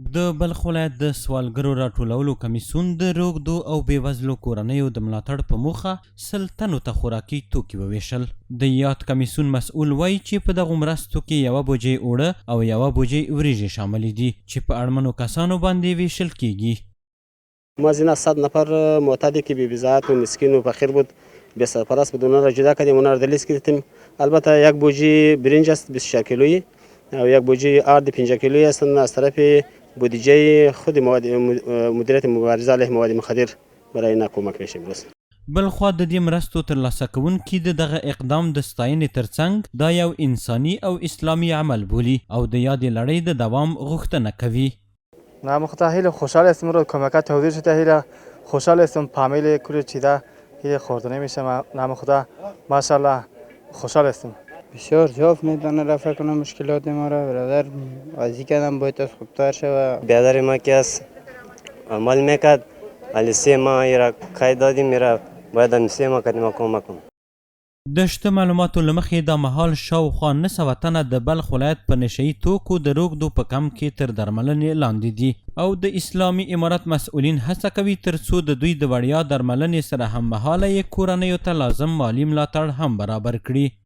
د بلخ ولایت د سوالګرو راټولولو کمیسیون د روږدو او بېوزلو کورنیو د ملاتړ په موخه 100 تنو ته خوراکي توکي وویشل. د یاد کمیسیون مسؤل وایي چې په دغو مرستو کې یوه بوجۍ اوړه او یوه بوجۍ وریژې شاملې دي چې په اړمنو کسانو باندې ویشل کیږي. ما از این 100 نفر معتادی که بی‌بضاعت و مسکین و فقیر بود به سرپرست بود، اونا را جدا کردیم، اونا را لیست کردیم. البته یک بوجی برنج است 24 کیلویی و یک بوجی آرد 5 کیلویی است از طرف بودجه خود مدیریت مبارزه علیه مواد مخدر برای اینا کمک میشه. بلخوا د دې مرستو ترلاسه کوونکي د دغه اقدام د ستاینې ترڅنګ دا یو انساني او اسلامي عمل بولي او د یادې لړۍ د دوام غوښتنه کوي. نامخدا خیلی خوشحال هستم رو کمکات توضیح شده، خیلی خوشحال هستم فامیل کوری چیده خیلی خوردنی میشه. نامخدا ماشاءالله خوشحال هستم. بسیار ضعف میدانه رفع کنه مشکلات ما را. برادر بازی کردم باید از خوبتر شود. برادر ما که است عمل میکرد ولی 3 ماه را قید دادیم، میره باید 3 ماه کدیم کمک کنم. د شته معلوماتو له مخې دا مهال شاوخوا 900 تنه د بلخ ولایت په نشهیي توکو د روږدو په کمپ کې تر درملنې لاندې دي او د اسلامي امارت مسؤلین هڅه کوي تر څو د دوی د وړیا درملنې سره هممهاله یې کورنیو ته لازم مالي ملاتړ هم برابر کړي.